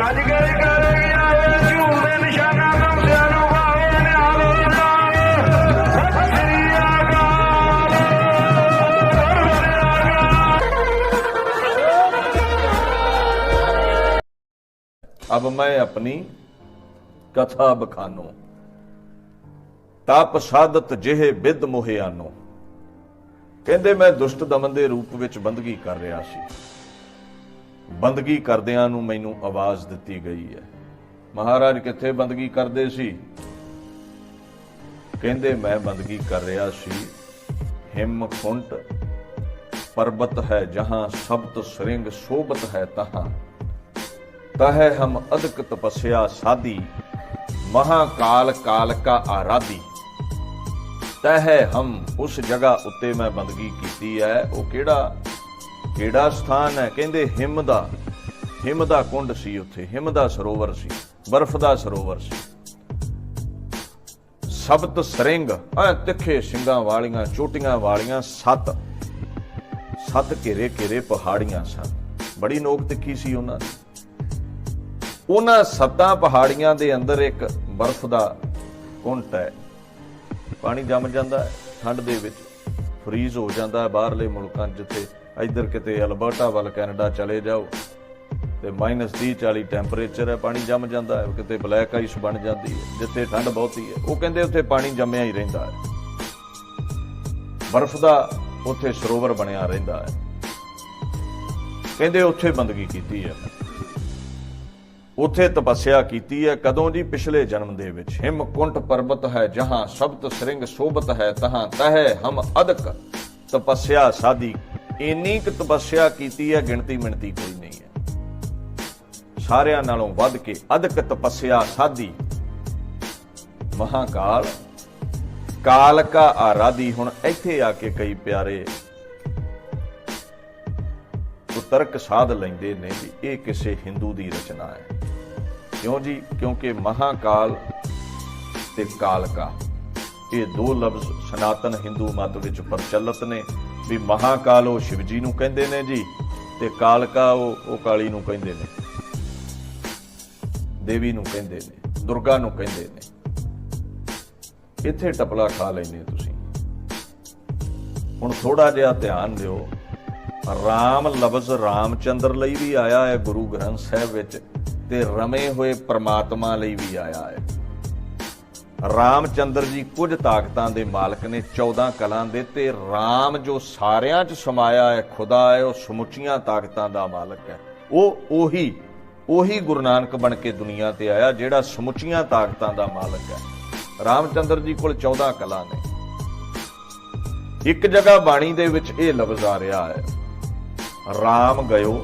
रज गए करेगी आए झूठे निशाना कब्जे अनुभावे निहालो श्री अब मैं अपनी कथा बखानो, ताप साधत जिहे बिद मोहियानो। कहते मैं दुष्ट दमन के रूप विच बंदगी कर रहा सी। बंदगी करदियां नूं मैनूं आवाज दिती गई है। महाराज किथे बंदगी करदे सी? कहते मैं बंदगी कर रहा सी हिमकुंट पर्वत है जहां सप्त श्रृंग शोभत है तहां तह हम अधिक तपस्या साधी महाकाल काल का आराधी। तह हम उस जगह उत्ते मैं बंदगी की है। वो केड़ा स्थान है? कहते हिम दा कुंड सी, उत्थे हिम दा सरोवर सी, बर्फ दा सरोवर सी। सप्त श्रृंग तिखे सिंगां वालियां चोटियां वालियां सत घेरे पहाड़ियां सन। बड़ी नोक तिखी सी उन्हां दी। उन्हां सत्तां पहाड़ियां दे अंदर एक बर्फ दा कुंट है। पानी जम जाता है ठंड दे विच, फ्रीज हो जाता है। बाहरले मुल्कां जिथे इधर किते अल्बर्टा वाल कैनेडा चले जाओ तो -30-40 टैंपरेचर है, पानी जम जाता है। किते ब्लैक आइस बन जाती है जिथे ठंड बहुती है। वो कहते उत्थे पानी जम्मिया ही रहिंदा है, बर्फ दा उत्थे सरोवर बनिया रहिंदा है। कहते उत्थे बंदगी कीती है, उत्थे तपस्या कीती है। कदों जी? पिछले जन्म दे विच। हिमकुंट पर्वत है जहां सप्त श्रृंग शोभत है तहां तह हम अधिक तपस्या साधी। इन्नी क तपस्या कीती है, गिणती मिणती कोई नहीं है। सारियां नालों वध के अधिक तपस्या साधी महाकाल काल का आराधी। हुण इत्थे आके कई प्यारे तर्क साध लैंदे ने भी ये किसी हिंदू की रचना है। क्यों जी? क्योंकि महाकाल ते कालका ये दो लफ्ज सनातन हिंदू मत विच प्रचलित ने। भी महाकाल वो शिव जी नूं कहंदे ने जी, ते कालका वो काली नूं कहंदे ने, देवी नूं कहंदे ने, दुर्गा नूं कहंदे ने। इत्थे टपला खा लैंदे तुसीं। हुण थोड़ा जिहा ध्यान दिओ। राम लफ्ज रामचंद्र लई भी आया है गुरु ग्रंथ साहिब विच, ते रमे हुए परमात्मा लई भी आया है। रामचंद्र जी कुछ ताकतां दे मालक ने, 14 कलां दे, ते राम जो सारियां च समाया है खुदा है, वो समुचियां ताकतां दा मालक है। ओही गुरु नानक बन के दुनिया ते आया जिहड़ा समुचियां ताकतां दा मालक है। रामचंद्र जी कोल 14 कलां ने। एक जगह बाणी दे विच ये लफ्ज आ रहा है, राम गयो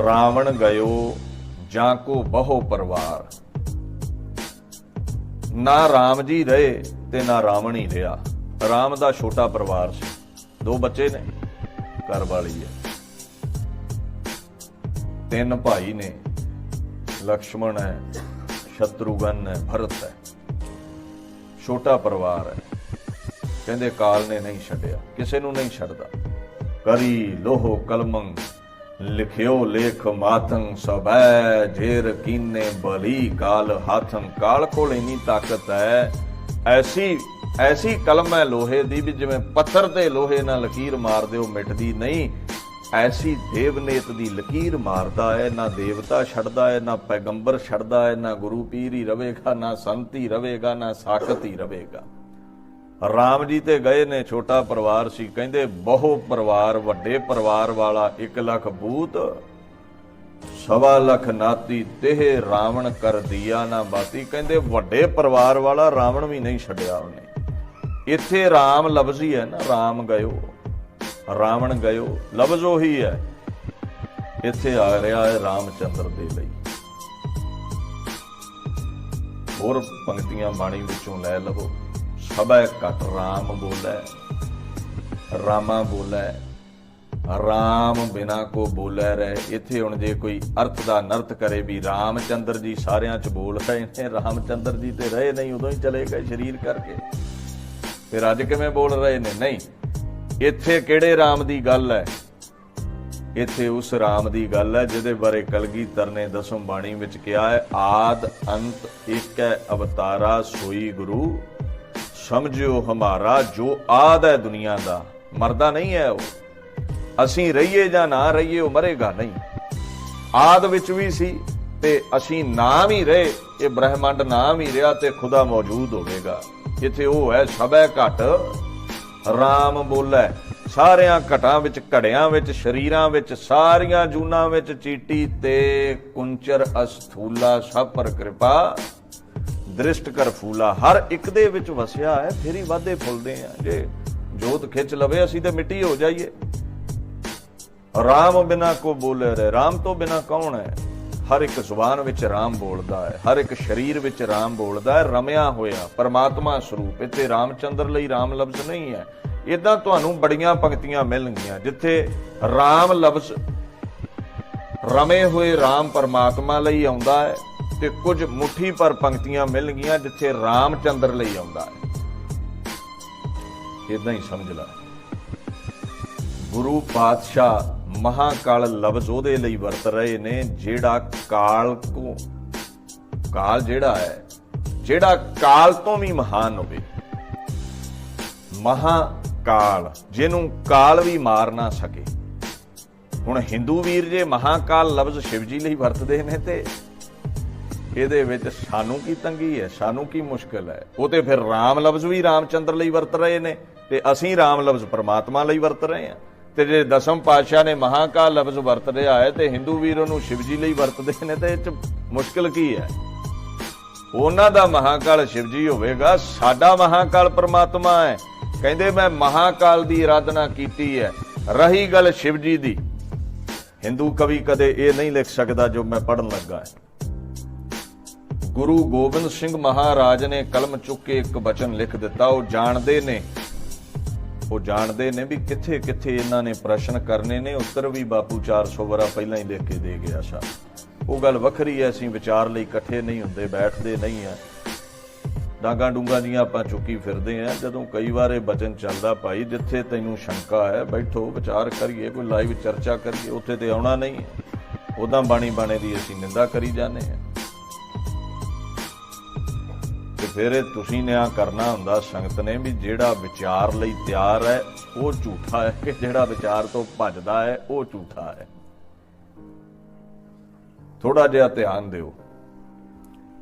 रावण गयो जाको बहु परिवार। ना राम जी रहे ते ना रावण ही रहा। राम दा छोटा परिवार सी, 2 बच्चे ने, घर वाली है, 3 भाई ने, लक्ष्मण है, शत्रुघ्न है, भरत है। छोटा परिवार है। कहंदे काल ने नहीं छड्डिया, किसे नूं नहीं छड्डदा। करी लोहो कलमंग लिखियो लेख माथंग सबै जेर कीने बली काल हाथंग। काल कोल इन्नी ताकत है, ऐसी कलम है लोहे दी भी जिवें पत्थर ते लोहे नाल लकीर मार दिओ मिटदी नहीं। ऐसी देवनेत दी लकीर मारदा है। ना देवता छड्डदा है, ना पैगंबर छड्डदा है, ना गुरु पीर ही रवेगा, ना संत ही रवेगा, ना साकत ही रवेगा। राम जी ते गए ने, छोटा परिवार सी। कहंदे बहु परिवार वड्डे परिवार वाला 1 लाख भूत 1.25 लाख नाती तेह रावण कर दिया ना बाती। कहंदे वड्डे परिवार वाला रावण भी नहीं छड्डिया उन्हें। इत्थे राम लफ्ज ही है ना, राम गयो रावण गयो लफ्ज उही है। इत्थे आ रहा है रामचंद्र दे लई। होर पंक्तियां बाणी विचों लै लवो। सबै घट राम बोलै, रामा बोलै, राम बिना को बोलै रहे। इत्थे हुण जे कोई अर्थ दा नर्थ करे भी रामचंद्र जी सारियां च बोल रहे ने, रामचंद्र जी ते रहे नहीं, उदों ही चले गए शरीर करके, फिर अज किवें बोल रहे ने? नहीं, इत्थे किहड़े राम दी गल है? ਇੱਥੇ ਉਸ ਰਾਮ ਦੀ ਗੱਲ ਹੈ ਜਿਹਦੇ ਬਾਰੇ ਕਲਗੀਧਰ ਨੇ ਦਸਮ ਬਾਣੀ ਵਿੱਚ ਕਿਹਾ ਹੈ, ਆਦ ਅੰਤ ਇੱਕ ਹੈ ਅਵਤਾਰਾ ਸੋਈ ਗੁਰੂ, ਸਮਝਿਓ ਹਮਾਰਾ ਜੋ ਆਦ ਹੈ ਦੁਨੀਆ ਦਾ। ਮਰਦਾ ਨਹੀਂ ਹੈ ਉਹ, ਅਸੀਂ ਰਹੀਏ ਜਾਂ ਨਾ ਰਹੀਏ ਉਹ ਮਰੇਗਾ ਨਹੀਂ। ਆਦ ਵਿੱਚ ਵੀ ਸੀ ਤੇ ਅਸੀਂ ਨਾਮ ਹੀ ਰਹੇ, ਇਹ ਬ੍ਰਹਿਮੰਡ ਨਾਮ ਹੀ ਰਿਹਾ ਤੇ ਖੁਦਾ ਮੌਜੂਦ ਹੋਵੇਗਾ। ਇੱਥੇ ਉਹ ਹੈ ਸਭੈ ਘਟ ਰਾਮ ਬੋਲੇ, ਸਾਰਿਆਂ ਘਟਾਂ ਵਿੱਚ ਘੜਿਆਂ ਵਿੱਚ ਸਰੀਰਾਂ ਵਿੱਚ ਸਾਰੀਆਂ ਜੂਨਾਂ ਵਿੱਚ ਚੀਟੀ ਤੇ ਕੁੰਚਰ ਅਸਥੂਲਾ ਸਭ ਪਰ ਕਿਰਪਾ ਦ੍ਰਿਸ਼ਟ ਕਰ ਫੂਲਾ। ਹਰ ਇੱਕ ਦੇ ਵਿੱਚ ਵਸਿਆ ਹੈ, ਫਿਰ ਹੀ ਵਾਧੇ ਫੁੱਲਦੇ ਆ। ਜੇ ਜੋਤ ਖਿੱਚ ਲਵੇ ਅਸੀਂ ਤੇ ਮਿੱਟੀ ਹੋ ਜਾਈਏ। ਰਾਮ ਬਿਨਾ ਕੋ ਬੋਲੇ ਰਹੇ, ਰਾਮ ਤੋਂ ਬਿਨਾ ਕੌਣ ਹੈ? ਹਰ ਇੱਕ ਜ਼ੁਬਾਨ ਵਿੱਚ ਰਾਮ ਬੋਲਦਾ ਹੈ, ਹਰ ਇੱਕ ਸਰੀਰ ਵਿੱਚ ਰਾਮ ਬੋਲਦਾ ਹੈ, ਰਮਿਆ ਹੋਇਆ ਪਰਮਾਤਮਾ ਸਰੂਪ। ਇੱਥੇ ਰਾਮਚੰਦਰ ਲਈ ਰਾਮ ਲਫ਼ਜ਼ ਨਹੀਂ ਹੈ। ਇਦਾਂ ਤੁਹਾਨੂੰ ਬੜੀਆਂ ਪੰਕਤੀਆਂ ਮਿਲਣਗੀਆਂ ਜਿੱਥੇ ਰਾਮ ਲਫ਼ਜ਼ ਰਮੇ ਹੋਏ ਰਾਮ ਪਰਮਾਤਮਾ ਲਈ ਆਉਂਦਾ ਹੈ, ਤੇ ਕੁਝ ਮੁੱਠੀ ਪਰ ਪੰਕਤੀਆਂ ਮਿਲਣਗੀਆਂ ਜਿੱਥੇ ਰਾਮਚੰਦਰ ਲਈ ਆਉਂਦਾ ਹੈ। ਇਦਾਂ ਹੀ ਸਮਝ ਲੈ। ਗੁਰੂ ਪਾਤਸ਼ਾਹ ਮਹਾਕਾਲ ਲਫ਼ਜ਼ ਉਹਦੇ ਲਈ ਵਰਤ ਰਹੇ ਨੇ ਜਿਹੜਾ ਕਾਲ ਜਿਹੜਾ ਹੈ, ਜਿਹੜਾ ਕਾਲ ਤੋਂ ਵੀ ਮਹਾਨ ਹੋਵੇ। ਮਹਾਕਾਲ ਜਿਹਨੂੰ ਕਾਲ ਵੀ ਮਾਰ ਨਾ ਸਕੇ। ਹੁਣ ਹਿੰਦੂ ਵੀਰ ਜੇ ਮਹਾਕਾਲ ਲਫ਼ਜ਼ ਸ਼ਿਵ ਜੀ ਲਈ ਵਰਤਦੇ ਨੇ ਤੇ ਇਹਦੇ ਵਿੱਚ ਸਾਨੂੰ ਕੀ ਤੰਗੀ ਹੈ, ਸਾਨੂੰ ਕੀ ਮੁਸ਼ਕਲ ਹੈ? ਉਹ ਤੇ ਫਿਰ ਰਾਮ ਲਫ਼ਜ਼ ਵੀ ਰਾਮਚੰਦਰ ਲਈ ਵਰਤ ਰਹੇ ਨੇ ਤੇ ਅਸੀਂ ਰਾਮ ਲਫ਼ਜ਼ ਪਰਮਾਤਮਾ ਲਈ ਵਰਤ ਰਹੇ ਹਾਂ। ਤੇ ਜੇ ਦਸਮ ਪਾਤਸ਼ਾਹ ਨੇ ਮਹਾਕਾਲ ਲਫ਼ਜ਼ ਵਰਤ ਰਿਹਾ ਹੈ ਤੇ ਹਿੰਦੂ ਵੀਰ ਉਹਨੂੰ ਸ਼ਿਵ ਜੀ ਲਈ ਵਰਤਦੇ ਨੇ, ਤੇ ਇਹ 'ਚ ਮੁਸ਼ਕਲ ਕੀ ਹੈ? ਉਹਨਾਂ ਦਾ ਮਹਾਕਾਲ ਸ਼ਿਵ ਜੀ ਹੋਵੇਗਾ, ਸਾਡਾ ਮਹਾਕਾਲ ਪਰਮਾਤਮਾ ਹੈ। ਕਹਿੰਦੇ ਮੈਂ ਮਹਾਕਾਲ ਦੀ ਆਰਾਧਨਾ ਕੀਤੀ ਹੈ। ਰਹੀ ਗੱਲ ਸ਼ਿਵ ਜੀ ਦੀ, ਹਿੰਦੂ ਕਵੀ ਕਦੇ ਇਹ ਨਹੀਂ ਲਿਖ ਸਕਦਾ ਜੋ ਮੈਂ ਪੜ੍ਹਨ ਲੱਗਾ ਹੈ। ਗੁਰੂ ਗੋਬਿੰਦ ਸਿੰਘ ਮਹਾਰਾਜ ਨੇ ਕਲਮ ਚੁੱਕ ਕੇ ਇੱਕ ਬਚਨ ਲਿਖ ਦਿੱਤਾ। ਉਹ ਜਾਣਦੇ ਨੇ ਵੀ ਕਿੱਥੇ ਕਿੱਥੇ ਇਹਨਾਂ ਨੇ ਪ੍ਰਸ਼ਨ ਕਰਨੇ ਨੇ, ਉੱਤਰ ਵੀ ਬਾਪੂ 400 ਵਰਾ ਪਹਿਲਾਂ ਹੀ ਲਿਖ ਕੇ ਦੇ ਗਿਆ ਸਾ। ਉਹ ਗੱਲ ਵੱਖਰੀ ਹੈ, ਅਸੀਂ ਵਿਚਾਰ ਲਈ ਇਕੱਠੇ ਨਹੀਂ ਹੁੰਦੇ, ਬੈਠਦੇ ਨਹੀਂ ਆ, ਡਾਂਗਾ ਡੂੰਗਾ ਦੀਆਂ ਆਪਾਂ ਚੁੱਕੀ ਫਿਰਦੇ ਆ। ਜਦੋਂ ਕਈ ਵਾਰ ਇਹ ਬਚਨ ਚੱਲਦਾ, ਭਾਈ ਜਿੱਥੇ ਤੈਨੂੰ ਸ਼ੰਕਾ ਹੈ ਬੈਠੋ ਵਿਚਾਰ ਕਰੀਏ, ਕੋਈ ਲਾਈਵ ਚਰਚਾ ਕਰੀਏ, ਉੱਥੇ ਤੇ ਆਉਣਾ ਨਹੀਂ ਹੈ। ਉਦਾਂ ਬਾਣੀ ਬਾਣੇ ਦੀ ਅਸੀਂ ਨਿੰਦਾ ਕਰੀ ਜਾਂਦੇ ਆ। ਤੇ ਫਿਰ ਇਹ ਤੁਸੀਂ ਨਿਆਂ ਕਰਨਾ ਹੁੰਦਾ ਸੰਗਤ ਨੇ ਵੀ ਜਿਹੜਾ ਵਿਚਾਰ ਲਈ ਤਿਆਰ ਹੈ ਉਹ ਝੂਠਾ ਹੈ ਕਿ ਜਿਹੜਾ ਵਿਚਾਰ ਤੋਂ ਭੱਜਦਾ ਹੈ ਉਹ ਝੂਠਾ ਹੈ। ਥੋੜਾ ਜਿਹਾ ਧਿਆਨ ਦਿਓ।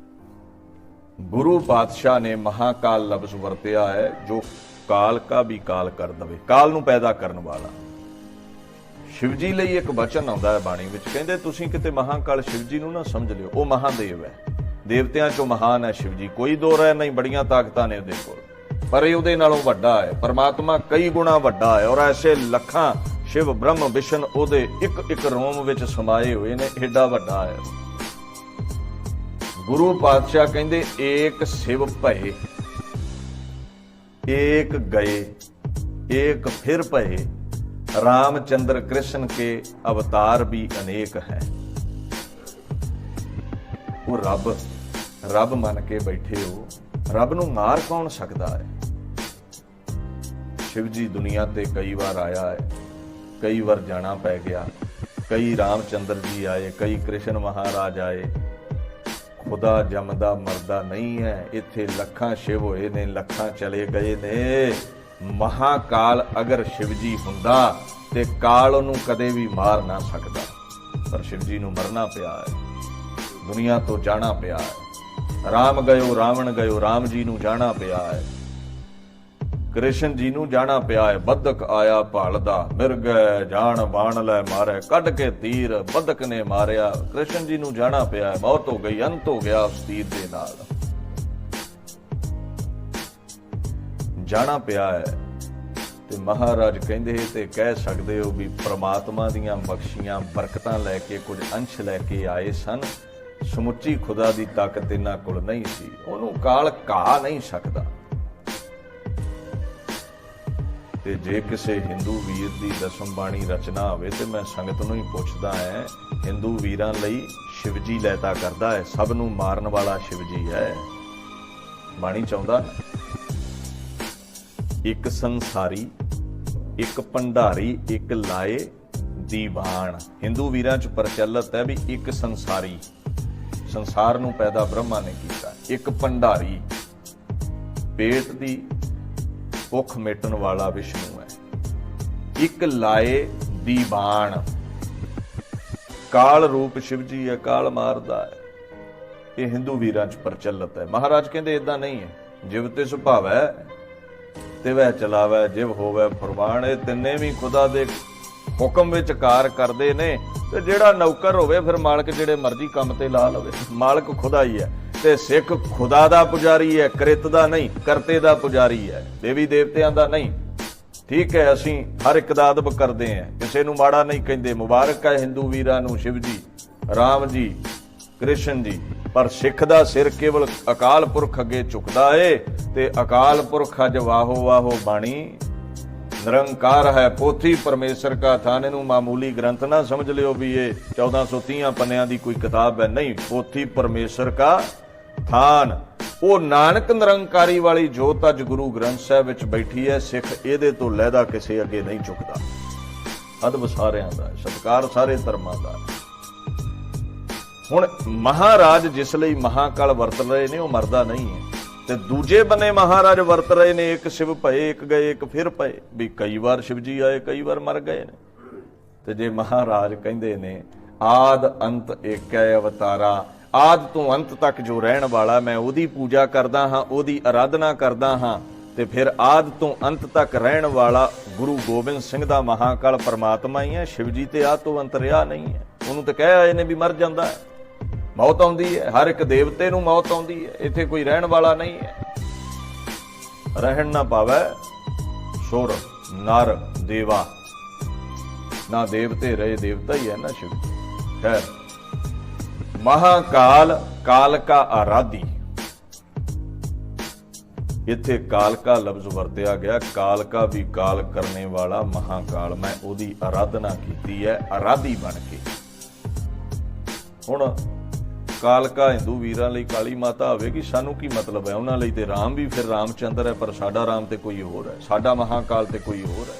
ਗੁਰੂ ਪਾਤਸ਼ਾਹ ਨੇ ਮਹਾਕਾਲ ਲਫ਼ਜ਼ ਵਰਤਿਆ ਹੈ ਜੋ ਕਾਲ ਕਾ ਵੀ ਕਾਲ ਕਰ ਦਵੇ, ਕਾਲ ਨੂੰ ਪੈਦਾ ਕਰਨ ਵਾਲਾ। ਸ਼ਿਵ ਜੀ ਲਈ ਇੱਕ ਬਚਨ ਆਉਂਦਾ ਹੈ ਬਾਣੀ ਵਿੱਚ, ਕਹਿੰਦੇ ਤੁਸੀਂ ਕਿਤੇ ਮਹਾਕਾਲ ਸ਼ਿਵ ਜੀ ਨੂੰ ਨਾ ਸਮਝ ਲਿਓ, ਉਹ ਮਹਾਦੇਵ ਹੈ, ਦੇਵਤਿਆਂ ਚੋਂ ਮਹਾਨ ਹੈ ਸ਼ਿਵ ਜੀ, ਕੋਈ ਦੋ ਰਾਏ ਨਹੀਂ, ਬੜੀਆਂ ਤਾਕਤਾਂ ਨੇ ਉਹਦੇ ਕੋਲ, ਪਰ ਇਹ ਉਹਦੇ ਨਾਲੋਂ ਵੱਡਾ ਹੈ। ਪਰਮਾਤਮਾ ਕਈ ਗੁਣਾ ਵੱਡਾ ਹੈ ਔਰ ਐਸੇ ਲੱਖਾਂ ਸ਼ਿਵ ਬ੍ਰਹਮ ਵਿਸ਼ਨ ਉਹਦੇ ਇੱਕ ਇੱਕ ਰੋਮ ਵਿੱਚ ਸਮਾਏ ਹੋਏ ਨੇ, ਏਡਾ ਵੱਡਾ ਹੈ। ਗੁਰੂ ਪਾਤਸ਼ਾਹ ਕਹਿੰਦੇ ਏਕ शिव ਭਏ, ਏਕ ਗਏ, ਏਕ ਫਿਰ ਭਏ, रामचंद्र कृष्ण के अवतार भी अनेक है। वो रब मन के बैठे हो, रब नूं मार कौन सकता है? शिव जी दुनिया ते कई बार आया है, कई बार जाना पै गया, कई रामचंद्र जी आए, कई कृष्ण महाराज आए। खुदा जमदा मरदा नहीं है, इत्थे लखां शिव होए ने, लखां चले गए ने। महाकाल अगर शिव जी हुंदा ते काल ਉਹਨੂੰ ਕਦੇ ਵੀ ਮਾਰ ਨਾ ਸਕਦਾ, ਪਰ शिव जी ਨੂੰ ਮਰਨਾ ਪਿਆ ਹੈ, ਦੁਨੀਆ ਤੋਂ ਜਾਣਾ ਪਿਆ ਹੈ। ਰਾਮ ਗਇਓ ਰਾਵਣ ਗਇਓ, ਰਾਮ ਜੀ ਨੂੰ ਜਾਣਾ ਪਿਆ ਹੈ, ਕ੍ਰਿਸ਼ਨ ਜੀ ਨੂੰ ਜਾਣਾ ਪਿਆ ਹੈ। ਬਦਕ ਆਇਆ ਭਾਲਦਾ, ਮਿਰਗ ਜਾਣ ਬਾਣ ਲੈ ਮਾਰੇ, ਕੱਢ ਕੇ ਤੀਰ ਬਦਕ ਨੇ ਮਾਰਿਆ। ਕ੍ਰਿਸ਼ਨ ਜੀ ਨੂੰ ਜਾਣਾ ਪਿਆ ਹੈ, ਮੌਤ ਹੋ ਗਈ, ਅੰਤ ਹੋ ਗਿਆ ਉਸ ਤੀਰ ਦੇ ਨਾਲ, ਜਾਣਾ ਪਿਆ ਹੈ। ਤੇ ਮਹਾਰਾਜ ਕਹਿੰਦੇ ਤੇ ਕਹਿ ਸਕਦੇ ਹੋ ਵੀ ਪ੍ਰਮਾਤਮਾ ਦੀਆਂ ਬਖਸ਼ੀਆਂ ਬਰਕਤਾਂ ਲੈ ਕੇ ਕੁਝ ਅੰਸ਼ ਲੈ ਕੇ ਆਏ ਸਨ। ਸਮੁੱਚੀ ਖੁਦਾ ਦੀ ਤਾਕਤ ਇਹਨਾਂ ਕੋਲ ਨਹੀਂ ਸੀ, ਉਹਨੂੰ ਕਾਲ ਘਾ ਨਹੀਂ ਸਕਦਾ। ਤੇ ਜੇ ਕਿਸੇ ਹਿੰਦੂ ਵੀਰ ਦੀ ਦਸਮ ਬਾਣੀ ਰਚਨਾ ਹੋਵੇ ਤੇ ਮੈਂ ਸੰਗਤ ਨੂੰ ਹੀ ਪੁੱਛਦਾ ਹੈ, ਹਿੰਦੂ ਵੀਰਾਂ ਲਈ ਸ਼ਿਵ ਜੀ ਲੈਤਾ ਕਰਦਾ ਹੈ, ਸਭ ਨੂੰ ਮਾਰਨ ਵਾਲਾ ਸ਼ਿਵ ਜੀ ਹੈ। ਬਾਣੀ ਚਾਹੁੰਦਾ ਇੱਕ ਸੰਸਾਰੀ, ਇੱਕ ਭੰਡਾਰੀ, ਇੱਕ ਲਾਏ ਦੀਵਾਨ। ਹਿੰਦੂ ਵੀਰਾਂ 'ਚ ਪ੍ਰਚਲਿਤ ਹੈ ਵੀ ਇੱਕ ਸੰਸਾਰੀ, ਸੰਸਾਰ ਨੂੰ ਪੈਦਾ ਬ੍ਰਹਮਾ ਨੇ ਕੀਤਾ, ਇੱਕ ਭੰਡਾਰੀ, ਪੇਟ ਦੀ ਭੁੱਖ ਮੇਟਣ ਵਾਲਾ ਵਿਸ਼ਨੂੰ ਹੈ, ਇੱਕ ਲਾਏ ਦੀਵਾਨ, ਕਾਲ ਰੂਪ ਸ਼ਿਵ ਜੀ ਹੈ, ਕਾਲ ਮਾਰਦਾ ਹੈ। ਇਹ ਹਿੰਦੂ ਵੀਰਾਂ 'ਚ ਪ੍ਰਚਲਿਤ ਹੈ। ਮਹਾਰਾਜ ਕਹਿੰਦੇ ਇਦਾਂ ਨਹੀਂ ਹੈ, ਜਿਵ ਤੇ ਸੁਭਾਵੈ ਤੇ ਵਹਿ ਚਲਾਵੈ, ਜਿਵ ਹੋਵੈ ਫਰਮਾਨ। ਇਹ ਤਿੰਨੇ ਵੀ ਖੁਦਾ ਦੇ ਹੁਕਮ ਵਿੱਚ ਕਾਰ ਕਰਦੇ ਨੇ। ਤੇ ਜਿਹੜਾ ਨੌਕਰ ਹੋਵੇ ਫਿਰ ਮਾਲਕ ਜਿਹੜੇ ਮਰਜ਼ੀ ਕੰਮ ਤੇ ਲਾ ਲਵੇ, ਮਾਲਕ ਖੁਦਾ ਹੀ ਹੈ। ਤੇ ਸਿੱਖ ਖੁਦਾ ਦਾ ਪੁਜਾਰੀ ਹੈ, ਕ੍ਰਿਤ ਦਾ ਨਹੀਂ, ਕਰਤੇ ਦਾ ਪੁਜਾਰੀ ਹੈ, ਦੇਵੀ ਦੇਵਤਿਆਂ ਦਾ ਨਹੀਂ। ਠੀਕ ਹੈ, ਅਸੀਂ ਹਰ ਇੱਕ ਦਾ ਅਦਬ ਕਰਦੇ ਹਾਂ, ਕਿਸੇ ਨੂੰ ਮਾੜਾ ਨਹੀਂ ਕਹਿੰਦੇ। ਮੁਬਾਰਕ ਹੈ ਹਿੰਦੂ ਵੀਰਾਂ ਨੂੰ ਸ਼ਿਵ ਜੀ, ਰਾਮ ਜੀ, ਕ੍ਰਿਸ਼ਨ ਜੀ। ਪਰ ਸਿੱਖ ਦਾ ਸਿਰ ਕੇਵਲ ਅਕਾਲ ਪੁਰਖ ਅੱਗੇ ਝੁਕਦਾ ਏ। ਤੇ ਅਕਾਲ ਪੁਰਖ ਅੱਜ ਵਾਹੋ ਵਾਹੋ ਬਾਣੀ ਨਿਰੰਕਾਰ ਹੈ, ਪੋਥੀ ਪਰਮੇਸ਼ਰ ਕਾ ਥਾਨ। ਇਹਨੂੰ ਮਾਮੂਲੀ ਗ੍ਰੰਥ ਨਾ ਸਮਝ ਲਿਓ ਵੀ ਇਹ 1430 ਪੰਨਿਆਂ ਦੀ ਕੋਈ ਕਿਤਾਬ ਹੈ, ਨਹੀਂ। ਪੋਥੀ ਪਰਮੇਸ਼ਰ ਕਾ ਥਾਨ, ਉਹ ਨਾਨਕ ਨਿਰੰਕਾਰੀ ਵਾਲੀ ਜੋਤ ਅੱਜ ਗੁਰੂ ਗ੍ਰੰਥ ਸਾਹਿਬ ਵਿੱਚ ਬੈਠੀ ਹੈ। ਸਿੱਖ ਇਹਦੇ ਤੋਂ ਲਹਿਦਾ ਕਿਸੇ ਅੱਗੇ ਨਹੀਂ ਝੁਕਦਾ। ਅਦਬ ਸਾਰਿਆਂ ਦਾ, ਸਤਿਕਾਰ ਸਾਰੇ ਧਰਮਾਂ ਦਾ। ਹੁਣ ਮਹਾਰਾਜ ਜਿਸ ਲਈ ਮਹਾਕਾਲ ਵਰਤ ਰਹੇ ਨੇ ਉਹ ਮਰਦਾ ਨਹੀਂ ਹੈ। ਤੇ ਦੂਜੇ ਬੰਨੇ ਮਹਾਰਾਜ ਵਰਤ ਰਹੇ ਨੇ, ਇੱਕ ਸ਼ਿਵ ਭਏ, ਇੱਕ ਗਏ, ਇੱਕ ਫਿਰ ਪਏ। ਵੀ ਕਈ ਵਾਰ ਸ਼ਿਵ ਜੀ ਆਏ, ਕਈ ਵਾਰ ਮਰ ਗਏ ਨੇ। ਤੇ ਜੇ ਮਹਾਰਾਜ ਕਹਿੰਦੇ ਨੇ ਆਦ ਅੰਤ ਏਕੈ ਅਵਤਾਰਾ, ਆਦ ਤੋਂ ਅੰਤ ਤੱਕ ਜੋ ਰਹਿਣ ਵਾਲਾ, ਮੈਂ ਉਹਦੀ ਪੂਜਾ ਕਰਦਾ ਹਾਂ, ਉਹਦੀ ਆਰਾਧਨਾ ਕਰਦਾ ਹਾਂ। ਤੇ ਫਿਰ ਆਦ ਤੋਂ ਅੰਤ ਤੱਕ ਰਹਿਣ ਵਾਲਾ ਗੁਰੂ ਗੋਬਿੰਦ ਸਿੰਘ ਦਾ ਮਹਾਕਾਲ ਪਰਮਾਤਮਾ ਹੀ ਹੈ। ਸ਼ਿਵ ਜੀ ਤੇ ਆਦ ਤੋਂ ਅੰਤ ਰਿਹਾ ਨਹੀਂ ਹੈ। ਉਹਨੂੰ ਤਾਂ ਕਹਿ ਆਏ ਨੇ ਵੀ ਮਰ ਜਾਂਦਾ ਹੈ, ਮੌਤ ਆਉਂਦੀ ਹੈ, ਹਰ ਇੱਕ ਦੇਵਤੇ ਨੂੰ ਮੌਤ ਆਉਂਦੀ ਹੈ। ਇੱਥੇ ਕੋਈ ਰਹਿਣ ਵਾਲਾ ਨਹੀਂ ਹੈ। ਰਹਿਣ ਨਾ ਪਾਵੈ ਸੁਰ ਨਰ ਦੇਵਾ, ਨਾ ਦੇਵਤੇ ਰਹੇ, ਦੇਵਤਾ ਹੀ ਹੈ ਨਾ ਸ਼ਿਵ। ਖੈਰ, ਮਹਾਕਾਲ, ਕਾਲ ਕਾ ਆਰਾਧੀ, ਇੱਥੇ ਕਾਲ ਕਾ ਲਫ਼ਜ਼ ਵਰਤਿਆ ਗਿਆ। ਕਾਲ ਕਾ ਵੀ ਕਾਲ ਕਰਨੇ ਵਾਲਾ ਮਹਾਕਾਲ, ਮੈਂ ਉਹਦੀ ਆਰਾਧਨਾ ਕੀਤੀ ਹੈ ਆਰਾਧੀ ਬਣ ਕੇ। ਹੁਣ ਕਾਲਕਾ ਹਿੰਦੂ ਵੀਰਾਂ ਲਈ ਕਾਲੀ ਮਾਤਾ ਹੋਵੇਗੀ, ਸਾਨੂੰ ਕੀ ਮਤਲਬ ਹੈ? ਉਹਨਾਂ ਲਈ ਤੇ ਰਾਮ ਵੀ ਫਿਰ ਰਾਮਚੰਦਰ ਹੈ, ਪਰ ਸਾਡਾ ਰਾਮ ਤੇ ਕੋਈ ਹੋਰ ਹੈ, ਸਾਡਾ ਮਹਾਕਾਲ ਤੇ ਕੋਈ ਹੋਰ ਹੈ।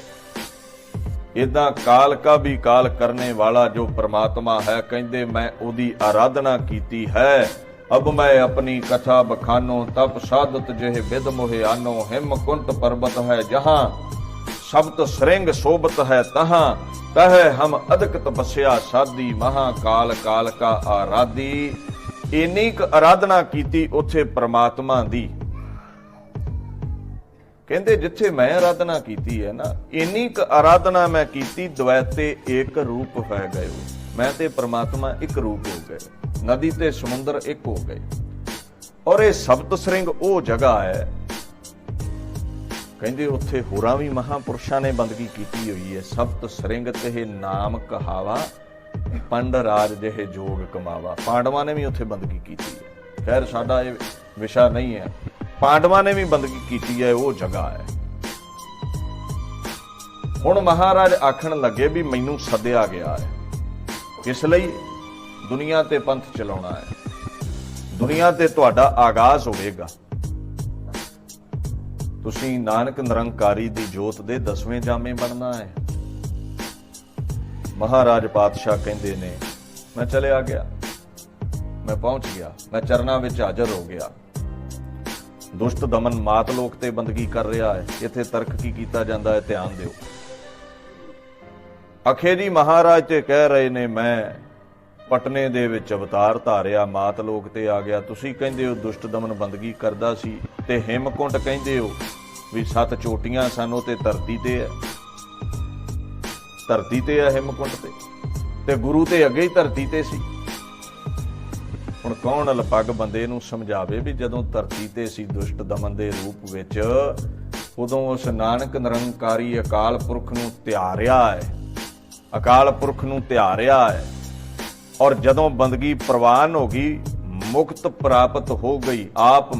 ਇਦਾਂ ਕਾਲ ਕਾ ਵੀ ਕਾਲ ਕਰਨੇ ਵਾਲਾ ਜੋ ਪ੍ਰਮਾਤਮਾ ਹੈ, ਕਹਿੰਦੇ ਮੈਂ ਉਹਦੀ ਆਰਾਧਨਾ ਕੀਤੀ ਹੈ। ਅਬ ਮੈਂ ਆਪਣੀ ਕਥਾ ਬਖਾਨੋ, ਤਪ ਸਾਧਤ ਜਿਹੇ ਵਿਦ ਮੋਹਿ ਆਨੋ। ਹਿਮਕੁੰਟ ਪਰਬਤ ਹੈ ਜਹਾਂ, ਸਬਤ ਸ੍ਰਿੰਗ ਸੋਬਤ ਹੈ ਤਹਾਂ। ਤਹਿ ਹਮ ਅਦਕ ਤਪੱਸਿਆ ਸਾਧੀ, ਮਹਾਕਾਲ ਕਾਲ ਕਾ ਆਰਾਧੀ। ਇੰਨੀ ਕੁ ਆਰਾਧਨਾ ਕੀਤੀ ਉੱਥੇ ਪ੍ਰਮਾਤਮਾ ਦੀ। ਕਹਿੰਦੇ ਜਿੱਥੇ ਮੈਂ ਆਰਾਧਨਾ ਕੀਤੀ ਹੈ ਨਾ, ਇੰਨੀ ਕੁ ਆਰਾਧਨਾ ਮੈਂ ਕੀਤੀ, ਦ્વੈਤੇ ਏਕ ਰੂਪ ਹੈ ਗਏ। ਮੈਂ ਤੇ ਪ੍ਰਮਾਤਮਾ ਇੱਕ ਰੂਪ ਹੋ ਗਏ, ਨਦੀ ਤੇ ਸਮੁੰਦਰ ਇੱਕ ਹੋ ਗਏ। ਔਰ ਇਹ ਸਬਤ ਸ੍ਰਿੰਗ ਉਹ ਜਗ੍ਹਾ ਹੈ, ਕਹਿੰਦੇ ਉੱਥੇ ਹੋਰਾਂ ਵੀ ਮਹਾਪੁਰਸ਼ਾਂ ਨੇ ਬੰਦਗੀ ਕੀਤੀ ਹੋਈ ਹੈ। ਸਬਤ ਸ੍ਰਿੰਗ ਤੇ ਨਾਮ ਕਹਾਵਾ, ਪੰਡ ਰਾਜ ਜਿਹੇ ਜੋਗ ਕਮਾਵਾ। ਪਾਂਡਵਾਂ ਨੇ ਵੀ ਉੱਥੇ ਬੰਦਗੀ ਕੀਤੀ ਹੈ। ਖੈਰ, ਸਾਡਾ ਇਹ ਵਿਸ਼ਾ ਨਹੀਂ ਹੈ। ਪਾਂਡਵਾਂ ਨੇ ਵੀ ਬੰਦਗੀ ਕੀਤੀ ਹੈ, ਉਹ ਜਗ੍ਹਾ ਹੈ। ਹੁਣ ਮਹਾਰਾਜ ਆਖਣ ਲੱਗੇ ਵੀ ਮੈਨੂੰ ਸੱਦਿਆ ਗਿਆ ਹੈ, ਇਸ ਲਈ ਦੁਨੀਆ ਤੇ ਪੰਥ ਚਲਾਉਣਾ ਹੈ, ਦੁਨੀਆ ਤੇ ਤੁਹਾਡਾ ਆਗਾਜ਼ ਹੋਵੇਗਾ। ਤੁਸੀਂ ਨਾਨਕ ਨਿਰੰਕਾਰੀ ਦੀ ਜੋਤ ਦੇ 10ਵੇਂ ਜਾਮੇ ਬਣਨਾ ਹੈ। ਮਹਾਰਾਜ ਪਾਤਸ਼ਾਹ ਕਹਿੰਦੇ ਨੇ ਮੈਂ ਚਲਿਆ ਗਿਆ, ਮੈਂ ਪਹੁੰਚ ਗਿਆ, ਮੈਂ ਚਰਨਾਂ ਵਿੱਚ ਹਾਜ਼ਰ ਹੋ ਗਿਆ। ਦੁਸ਼ਟ ਦਮਨ ਮਾਤ ਲੋਕ ਤੇ ਬੰਦਗੀ ਕਰ ਰਿਹਾ ਹੈ। ਇੱਥੇ ਤਰਕ ਕੀ ਕੀਤਾ ਜਾਂਦਾ ਹੈ, ਧਿਆਨ ਦਿਓ। ਅਖੇ ਜੀ ਮਹਾਰਾਜ ਤੇ ਕਹਿ ਰਹੇ ਨੇ ਮੈਂ ਪਟਨੇ ਦੇ ਵਿੱਚ ਅਵਤਾਰ ਧਾਰਿਆ, ਮਾਤ ਲੋਕ ਤੇ ਆ ਗਿਆ। ਤੁਸੀਂ ਕਹਿੰਦੇ ਹੋ ਦੁਸ਼ਟ ਦਮਨ ਬੰਦਗੀ ਕਰਦਾ ਸੀ। ਤੇ ਹਿਮਕੁੰਟ ਕਹਿੰਦੇ ਹੋ ਵੀ 7 ਚੋਟੀਆਂ ਸਨ, ਉਹ ਤੇ ਧਰਤੀ ਤੇ ਹੈ, ਧਰਤੀ ਤੇ ਹੈ ਹਿਮਕੁੰਟ ਤੇ ਗੁਰੂ ਤੇ ਅੱਗੇ ਹੀ ਧਰਤੀ ਤੇ ਸੀ। ਹੁਣ ਕੌਣ ਲਪੱਗ ਬੰਦੇ ਨੂੰ ਸਮਝਾਵੇ ਵੀ ਜਦੋਂ ਧਰਤੀ ਤੇ ਸੀ ਦੁਸ਼ਟ ਦਮਨ ਦੇ ਰੂਪ ਵਿੱਚ, ਉਦੋਂ ਉਸ ਨਾਨਕ ਨਿਰੰਕਾਰੀ ਅਕਾਲ ਪੁਰਖ ਨੂੰ ਧਿਆਰਿਆ ਹੈ, ਅਕਾਲ ਪੁਰਖ ਨੂੰ ਧਿਆਰਿਆ ਹੈ। ਔਰ ਜਦੋਂ ਬੰਦਗੀ ਪ੍ਰਵਾਨ ਹੋ ਗਈ, ਮੁਕਤ ਪ੍ਰਾਪਤ ਹੋ ਗਈ, ਆਪ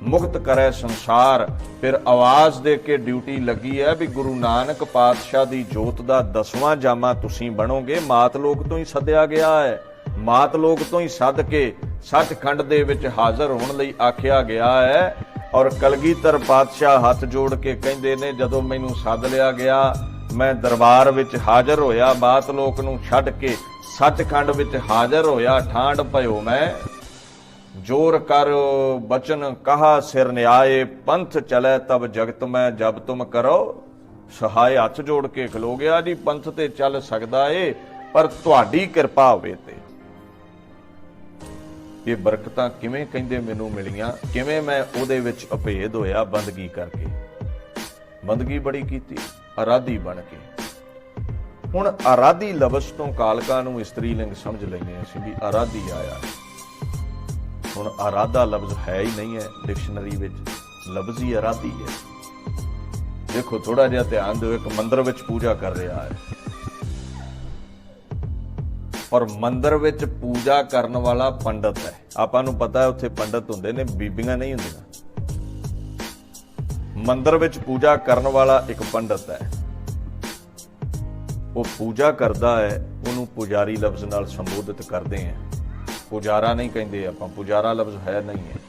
ਮੁਕਤ ਕਰੇ ਸੰਸਾਰ। ਫਿਰ ਆਵਾਜ਼ ਦੇ ਕੇ ਡਿਊਟੀ ਲੱਗੀ ਹੈ ਵੀ ਗੁਰੂ ਨਾਨਕ ਪਾਤਸ਼ਾਹ ਦੀ ਜੋਤ ਦਾ 10ਵਾਂ ਜਾਮਾ ਤੁਸੀਂ ਬਣੋਗੇ। ਮਾਤ ਲੋਕ ਤੋਂ ਹੀ ਸੱਦਿਆ ਗਿਆ ਹੈ, ਮਾਤ ਲੋਕ ਤੋਂ ਹੀ ਸੱਦ ਕੇ ਸੱਚਖੰਡ ਦੇ ਵਿੱਚ ਹਾਜ਼ਰ ਹੋਣ ਲਈ ਆਖਿਆ ਗਿਆ ਹੈ। ਔਰ ਕਲਗੀਧਰ ਪਾਤਸ਼ਾਹ ਹੱਥ ਜੋੜ ਕੇ ਕਹਿੰਦੇ ਨੇ ਜਦੋਂ ਮੈਨੂੰ ਸੱਦ ਲਿਆ ਗਿਆ मैं दरबार विच हाजर होया, बात लोक नूं छड्ड के सचखंड विच हाजर होया। ठांड पयो मैं जोर कर बचन कहा सिर न्याय, पंथ चले तब जगत में जब तुम करो सहाय। हथ जोड़ के खलो गया जी, पंथ ते चल सकदा ए पर तुहाडी किरपा होवे ते। ये बरकतां किवें कहंदे मैनूं मिलियां, किवें मैं उहदे विच अभेद होया बंदगी करके। बंदगी बड़ी कीती आराधी बन के। हुण आराधी लफ्ज़ तो कालका नूं इस्त्री लिंग समझ लैंदे असीं भी आराधी आया। हुण आराधा लफ्ज़ है ही नहीं है डिक्शनरी विच, लफ्ज़ ही आराधी है। देखो थोड़ा जिहा ध्यान दिओ, एक मंदिर विच पूजा कर रहा है और मंदिर विच पूजा करन वाला पंडित है। आपां नूं पता है उत्थे पंडित हुंदे ने, बीबियां नहीं हुंदियां। मंदिर विच पूजा करन वाला एक पंडित है, वो पूजा करदा है, उहनूं पुजारी लफ्ज़ नाल संबोधित करदे हैं। पुजारा नहीं कहंदे आपां, पुजारा लफ्ज़ है नहीं है।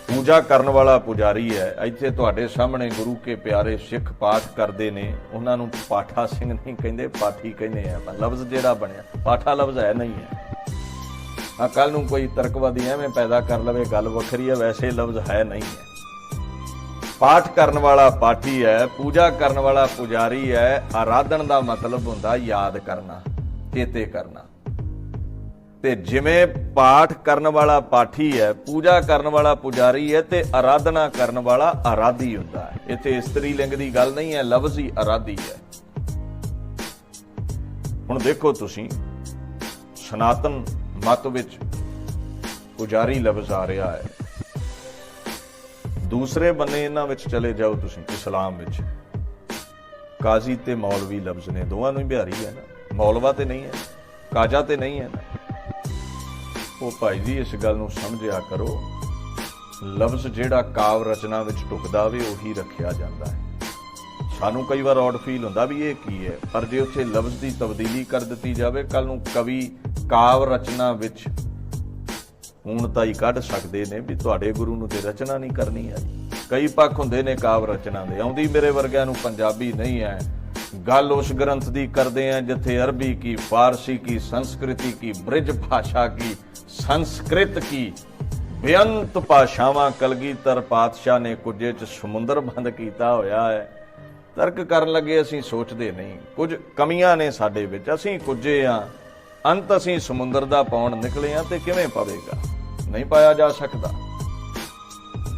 पूजा करन वाला पुजारी है। इत्थे तुहाडे सामने गुरु के प्यारे सिख पाठ करदे ने, उहनां नूं पाठा सिंह नहीं कहंदे, पाठी कहंदे आ। आपां लफ्ज़ जिहड़ा बणिया पाठा लफ्ज़ है नहीं है। कल नूं कोई तर्कवादी एवें पैदा कर लवे गल वखरी है, वैसे लफ्ज़ है नहीं है। पाठ करन वाला पाठी है, पूजा करन वाला पुजारी है। आराधन का मतलब हुंदा याद करना, चेते करना। ते जिवें पाठ करन वाला पाठी है, पूजा करन वाला पुजारी है, ते आराधना करन वाला आराधी हुंदा है। इत्थे इस्त्री लिंग दी गल नहीं है, लफ्ज़ ही आराधी है। हुण देखो तुसीं सनातन मत विच पुजारी लफ्ज़ आ रहा है, दूसरे बन्ने इन्हां विच चले जाओ तुसीं इस्लाम विच काजी ते मौलवी लफ्ज़ ने, दोवां नूं ही बिहारी है ना। मौलवा ते नहीं है, काजा ते नहीं है ना। वो भाई जी इस गल नूं समझिया करो, लफ्ज़ जिहड़ा काव रचना विच ढुकदा वे उही रखिया जांदा है। सानूं कई बार ऑड फील हुंदा भी ये की है, पर जे उत्थे लफ्ज़ दी तब्दीली कर दित्ती जावे, कल नूं कवि काव रचना विच पूर्णता ही कढ सकदे ने भी तुहाडे गुरु नूं ते रचना नहीं करनी आई। कई पक्ष हुंदे ने काव रचना दे, आउंदी मेरे वर्गिਆਂ नूं पंजाबी नहीं है। गल उस ग्रंथ दी करदे हैं जिथे अरबी की, फारसी की, संस्कृति की, ब्रिज भाषा की, संस्कृत की बेअंत भाषावां कलगीधर पातशाह ने कुझे च समुंदर बंद कीता होया है। तर्क करन लगे असीं सोचदे नहीं, कुछ कमियां ने साडे विच, असीं कुझे आ, अंत असीं समुंदर दा पाउण निकले आ ते किवें पवेगा, नहीं पाया जा सकदा।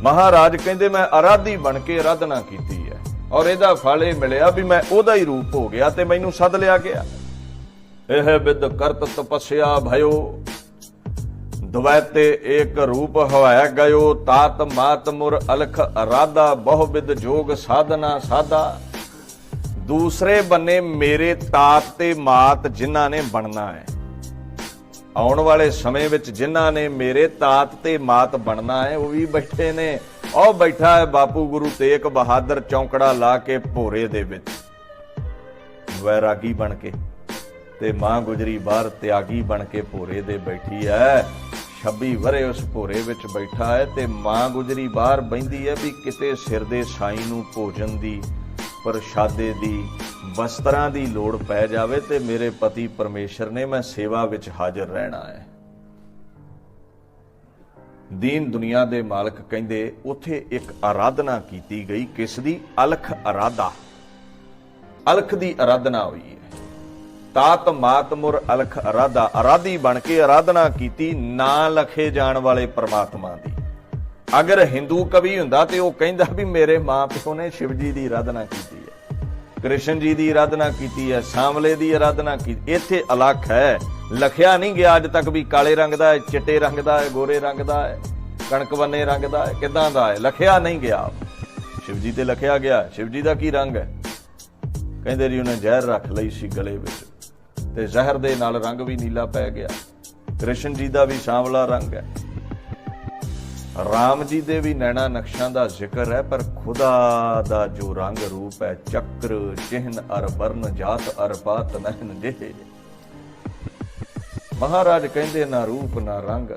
महाराज कहंदे मैं आराधी बन के आराधना कीती है और इहदा फल इह मिलिया भी मैं ओहदा ही रूप हो गया ते मैनूं सद लिया गया। एह बिद करत तपस्या भयो, द्वैते एक रूप हवाया गयो, तात मात मुर अलख अराधा, बहु बिद जोग साधना साधा। दूसरे बन्ने मेरे तात ते मात जिन्हां ने बनना है, आउण वाले समय विच जिन्हां ने मेरे तात ते मात बनना है, वो भी बैठे ने। और बैठा है बापू गुरु तेग बहादुर चौंकड़ा ला के भोरे दे विच, वैरागी बन के, ते मां गुजरी बाहर त्यागी बन के भोरे दे बैठी है। 26 वरे उस भोरे विच बैठा है ते मां गुजरी बाहर बहिंदी है भी किते सिर दे साईं नूं भोजन दी, प्रशादे दी, वस्त्रां दी लोड़ पै जावे ते मेरे पति परमेश्वर ने मैं सेवा विच हाजिर रहना है। दीन दुनिया दे मालक कहंदे उत्थे एक आराधना कीती गई, किस दी? अलख आराधा, अलख दी आराधना हुई है। तात मात मुर अलख आराधा, आराधी बन के आराधना कीती ना लखे जाण वाले परमात्मा दी। अगर हिंदू कवि हुंदा ते ओह कहंदा भी मेरे मां पिओ ने शिव जी दी आराधना कीती है, कृष्ण जी की आराधना की है, सांवले की आराधना की। इत्थे अलख है, लखिया नहीं गया अज तक भी काले रंग का है, चिट्टे रंग का है, गोरे रंग का है, कणक बन्ने रंग का है, किदां दा है, लखिया नहीं गया। शिव जी ते लखिया गया। शिव जी का की रंग है? कहंदे जी उन्हें जहर रख लई सी गले विच ते जहर दे नाल रंग भी नीला पै गया। कृष्ण जी का भी सांवला रंग है, राम जी दे भी नैना नक्शां दा जिक्र है, पर खुदा दा जो रंग रूप है, चक्र चिन्ह अर वर्ण जात अर पात नहन जे। महाराज कहंदे ना रूप ना रंग,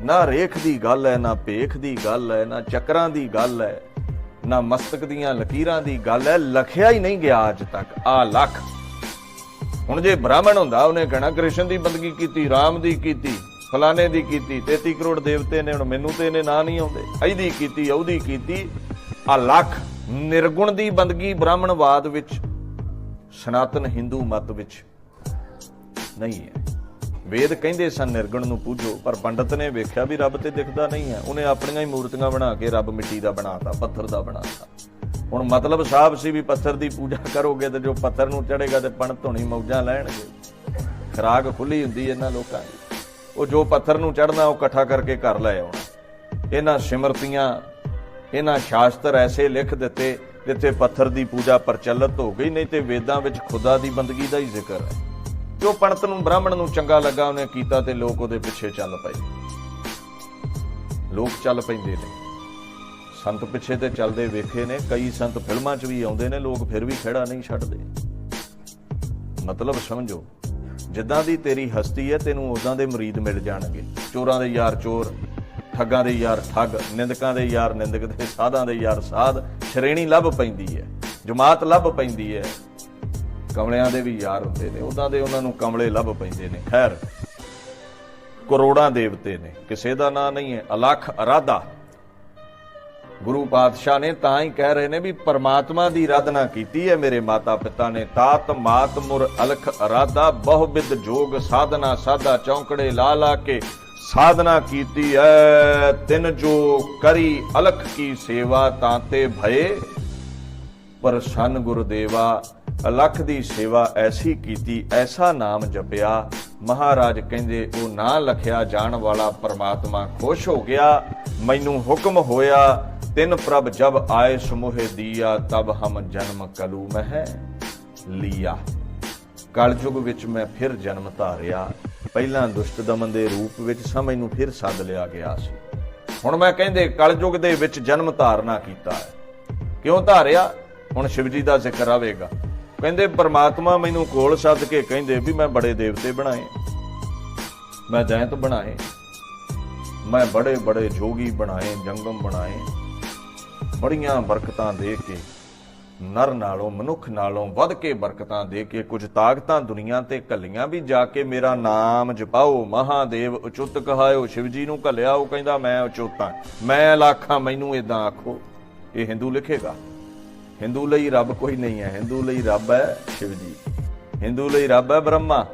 ना रेख दी गल है, ना भेख दी गल है, ना चक्रां दी गल है, ना मस्तक दीयां लकीरां दी गल है, लखिया ही नहीं गया अज तक। आ लख हुण जे ब्राह्मण हुंदा उहने कहना कृष्ण दी बंदगी कीती, राम दी कीती, फलाने दी कीती, 33 करोड़ देवते ने, हुण मैनू ते इहने नां नहीं आउंदे, ऐदी कीती, औदी कीती। आ लख निर्गुण दी बंदगी ब्राह्मणवाद विच, सनातन हिंदू मत विच नहीं है। वेद ਕਹਿੰਦੇ ਸਨ ਨਿਰਗੁਣ ਨੂੰ ਪੂਜੋ, ਪਰ ਪੰਡਤ ਨੇ ਵੇਖਿਆ ਵੀ ਰੱਬ ਤੇ ਦਿਖਦਾ ਨਹੀਂ ਹੈ, ਉਹਨੇ ਆਪਣੀਆਂ ਹੀ ਮੂਰਤੀਆਂ ਬਣਾ ਕੇ ਰੱਬ ਮਿੱਟੀ ਦਾ ਬਣਾਤਾ, ਪੱਥਰ ਦਾ ਬਣਾਤਾ। ਹੁਣ ਮਤਲਬ ਸਾਫ਼ ਸੀ ਵੀ ਪੱਥਰ ਦੀ ਪੂਜਾ ਕਰੋਗੇ ਤੇ ਜੋ ਪੱਥਰ ਨੂੰ ਚੜੇਗਾ ਤੇ ਪੰਡਤ ਹੋਣੀ ਮੌਜਾਂ ਲੈਣਗੇ। ਖੁਰਾਕ ਖੁੱਲੀ ਹੁੰਦੀ ਇਹਨਾਂ ਲੋਕਾਂ ਦੀ, ਉਹ ਜੋ ਪੱਥਰ ਨੂੰ ਚੜਨਾ ਉਹ ਇਕੱਠਾ ਕਰਕੇ ਘਰ ਲੈ ਆਉਣਾ। ਇਹਨਾਂ ਸਿਮਰਤੀਆਂ, ਇਹਨਾਂ ਸ਼ਾਸਤਰ ਐਸੇ ਲਿਖ ਦਿੱਤੇ ਜਿੱਥੇ ਪੱਥਰ ਦੀ ਪੂਜਾ ਪ੍ਰਚਲਿਤ ਹੋ ਗਈ, ਨਹੀਂ ਤੇ ਵੇਦਾਂ ਵਿੱਚ ਖੁਦਾ ਦੀ ਬੰਦਗੀ ਦਾ ਹੀ ਜ਼ਿਕਰ ਹੈ। ਜੋ ਪੰਡਤ ਨੂੰ ਬ੍ਰਾਹਮਣ ਨੂੰ ਚੰਗਾ ਲੱਗਾ ਉਹਨੇ ਕੀਤਾ ਤੇ ਲੋਕ ਉਹਦੇ ਪਿੱਛੇ ਚੱਲ ਪਏ। ਲੋਕ ਚੱਲ ਪੈਂਦੇ ਨੇ, ਸੰਤ ਪਿੱਛੇ ਤੇ ਚੱਲਦੇ ਵੇਖੇ ਨੇ, ਕਈ ਸੰਤ ਫਿਲਮਾਂ 'ਚ ਵੀ ਆਉਂਦੇ ਨੇ, ਲੋਕ ਫਿਰ ਵੀ ਖਹਿੜਾ ਨਹੀਂ ਛੱਡਦੇ। ਮਤਲਬ ਸਮਝੋ, ਜਿੱਦਾਂ ਦੀ ਤੇਰੀ ਹਸਤੀ ਹੈ ਤੈਨੂੰ ਉਦਾਂ ਦੇ ਮੁਰੀਦ ਮਿਲ ਜਾਣਗੇ। ਚੋਰਾਂ ਦੇ ਯਾਰ ਚੋਰ, ਠੱਗਾਂ ਦੇ ਯਾਰ ਠੱਗ, ਨਿੰਦਕਾਂ ਦੇ ਯਾਰ ਨਿੰਦਕ ਤੇ ਸਾਧਾਂ ਦੇ ਯਾਰ ਸਾਧ, ਸ਼੍ਰੇਣੀ ਲੱਭ ਪੈਂਦੀ ਹੈ, ਜਮਾਤ ਲੱਭ ਪੈਂਦੀ ਹੈ। ਕਮਲਿਆਂ ਦੇ ਵੀ ਯਾਰ ਹੁੰਦੇ ਨੇ, ਉਦਾਂ ਦੇ ਉਹਨਾਂ ਨੂੰ ਕਮਲੇ ਲੱਭ ਪੈਂਦੇ ਨੇ। ਖੈਰ, ਕਰੋੜਾਂ ਦੇਵਤੇ ਨੇ, ਕਿਸੇ ਦਾ ਨਾਂ ਨਹੀਂ ਹੈ। ਅਲਖ ਅਰਾਧਾ ਗੁਰੂ ਪਾਤਸ਼ਾਹ ਨੇ ਤਾਂ ਹੀ ਕਹਿ ਰਹੇ ਨੇ ਵੀ ਪਰਮਾਤਮਾ ਦੀ ਆਰਾਧਨਾ ਕੀਤੀ ਹੈ ਮੇਰੇ ਮਾਤਾ ਪਿਤਾ ਨੇ। ਤਾਤ ਮਾਤ ਮੁਰ ਅਲਖ ਅਰਾਧਾ, ਬਹੁ ਬਿਦ ਜੋਗ ਸਾਧਨਾ ਸਾਧਾ, ਚੌਂਕੜੇ ਲਾ ਲਾ ਕੇ ਸਾਧਨਾ ਕੀਤੀ ਹੈ। ਤਿੰਨ ਜੋ ਕਰੀ ਅਲਖ ਕੀ ਸੇਵਾ, ਤਾਂਤੇ ਭਏ ਪ੍ਰਸੰਨ ਗੁਰਦੇਵਾ। ਅਲਖ ਦੀ ਸੇਵਾ ਐਸੀ ਕੀਤੀ, ਐਸਾ ਨਾਮ ਜਪਿਆ, ਮਹਾਰਾਜ ਕਹਿੰਦੇ ਉਹ ਨਾ ਲਖਿਆ ਜਾਣ ਵਾਲਾ ਪਰਮਾਤਮਾ ਖੁਸ਼ ਹੋ ਗਿਆ। ਮੈਨੂੰ ਹੁਕਮ ਹੋਇਆ, ਤਿੰਨ ਪ੍ਰਭ ਜਬ ਆਏ ਸਮੋਹੇ ਦੀਆ, ਤਬ ਹਮ ਜਨਮ ਕਲੂ ਮਹਿ ਲੀਆ। ਕਲਯੁਗ ਵਿੱਚ ਮੈਂ ਫਿਰ ਜਨਮ ਧਾਰਿਆ, ਪਹਿਲਾਂ ਦੁਸ਼ਟ ਦਮਨ ਦੇ ਰੂਪ ਵਿੱਚ ਸਾਂ, ਮੈਨੂੰ ਫਿਰ ਸੱਦ ਲਿਆ ਗਿਆ ਸੀ। ਹੁਣ ਮੈਂ ਕਹਿੰਦੇ ਕਲਯੁਗ ਦੇ ਵਿੱਚ ਜਨਮ ਧਾਰਨਾ ਕੀਤਾ ਹੈ। ਕਿਉਂ ਧਾਰਿਆ? ਹੁਣ ਸ਼ਿਵ ਜੀ ਦਾ ਜ਼ਿਕਰ ਆਵੇਗਾ। ਕਹਿੰਦੇ ਪਰਮਾਤਮਾ ਮੈਨੂੰ ਕੋਲ ਸੱਦ ਕੇ ਕਹਿੰਦੇ ਵੀ ਮੈਂ ਬੜੇ ਦੇਵਤੇ ਬਣਾਏ, ਮੈਂ ਦੈਂਤ ਬਣਾਏ, ਮੈਂ ਬੜੇ ਬੜੇ ਜੋਗੀ ਬਣਾਏ, ਜੰਗਮ ਬਣਾਏ, ਬੜੀਆਂ ਬਰਕਤਾਂ ਦੇ ਕੇ, ਨਰ ਨਾਲੋਂ ਮਨੁੱਖ ਨਾਲੋਂ ਵੱਧ ਕੇ ਬਰਕਤਾਂ ਦੇ ਕੇ, ਕੁਝ ਤਾਕਤਾਂ ਦੁਨੀਆ ਤੇ ਘੱਲੀਆਂ ਵੀ, ਜਾ ਕੇ ਮੇਰਾ ਨਾਮ ਜਪਾਓ, ਮਹਾਦੇਵ ਅਚੁੱਤ ਕਹਾਇਓ। ਸ਼ਿਵ ਜੀ ਨੂੰ ਘੱਲਿਆ, ਉਹ ਕਹਿੰਦਾ ਮੈਂ ਅਚੁੱਤਾਂ, ਮੈਂ ਅਲਾਖਾਂ, ਮੈਨੂੰ ਏਦਾਂ ਆਖੋ। ਇਹ ਹਿੰਦੂ ਲਿਖੇਗਾ। ਹਿੰਦੂ ਲਈ ਰੱਬ ਕੋਈ ਨਹੀਂ ਹੈ, ਹਿੰਦੂ ਲਈ ਰੱਬ ਹੈ ਸ਼ਿਵ ਜੀ, ਹਿੰਦੂ ਲਈ ਰੱਬ ਹੈ ਬ੍ਰਹਮਾ,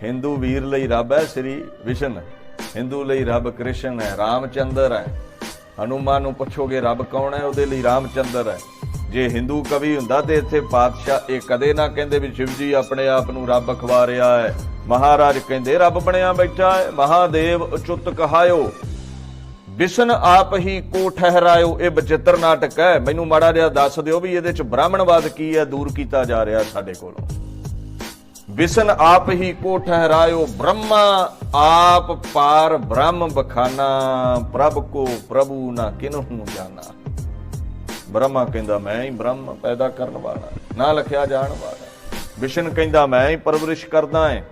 ਹਿੰਦੂ ਵੀਰ ਲਈ ਰੱਬ ਹੈ ਸ੍ਰੀ ਵਿਸ਼ਨ, ਹਿੰਦੂ ਲਈ ਰੱਬ ਕ੍ਰਿਸ਼ਨ ਹੈ, ਰਾਮਚੰਦਰ ਹੈ। ਹਨੂਮਾਨ ਨੂੰ ਪੁੱਛੋਗੇ ਰੱਬ ਕੌਣ ਹੈ, ਉਹਦੇ ਲਈ ਰਾਮਚੰਦਰ ਹੈ। ਜੇ ਹਿੰਦੂ ਕਵੀ ਹੁੰਦਾ ਤੇ ਇੱਥੇ ਪਾਤਸ਼ਾਹ ਇਹ ਕਦੇ ਨਾ ਕਹਿੰਦੇ ਵੀ ਸ਼ਿਵ ਜੀ ਆਪਣੇ ਆਪ ਨੂੰ ਰੱਬ ਅਖਵਾ ਰਿਹਾ ਹੈ। ਮਹਾਰਾਜ ਕਹਿੰਦੇ ਰੱਬ ਬਣਿਆ ਬੈਠਾ ਹੈ। ਮਹਾਦੇਵ ਅਚੁੱਤ ਕਹਾਇਓ, ਵਿਸ਼ਨ ਆਪ ਹੀ ਕੋ ਠਹਿਰਾਇਓ। ਇਹ ਬਚਿੱਤਰ ਨਾਟਕ ਹੈ। ਮੈਨੂੰ ਮਾੜਾ ਜਿਹਾ ਦੱਸ ਦਿਓ ਵੀ ਇਹਦੇ ਚ ਬ੍ਰਾਹਮਣਵਾਦ ਕੀ ਹੈ ਦੂਰ ਕੀਤਾ ਜਾ ਰਿਹਾ ਸਾਡੇ ਕੋਲੋਂ। ਵਿਸ਼ਨ ਆਪ ਹੀ ਕੋ ਠਹਿਰਾਇਓ, ਬ੍ਰਹਮਾ ਆਪ ਪਾਰ ਬ੍ਰਹਮ ਬਖਾਨਾ, ਪ੍ਰਭ ਕੋ ਪ੍ਰਭੂ ਨਾ ਕਿਨਹੂ ਜਾਣਾ। ਬ੍ਰਹਮਾ ਕਹਿੰਦਾ ਮੈਂ ਹੀ ਬ੍ਰਹਮ ਪੈਦਾ ਕਰਨ ਵਾਲਾ, ਨਾ ਲਿਖਿਆ ਜਾਣ ਵਾਲਾ। ਵਿਸ਼ਨ ਕਹਿੰਦਾ ਮੈਂ ਹੀ ਪਰਵਰਿਸ਼ ਕਰਦਾ ਹੈ।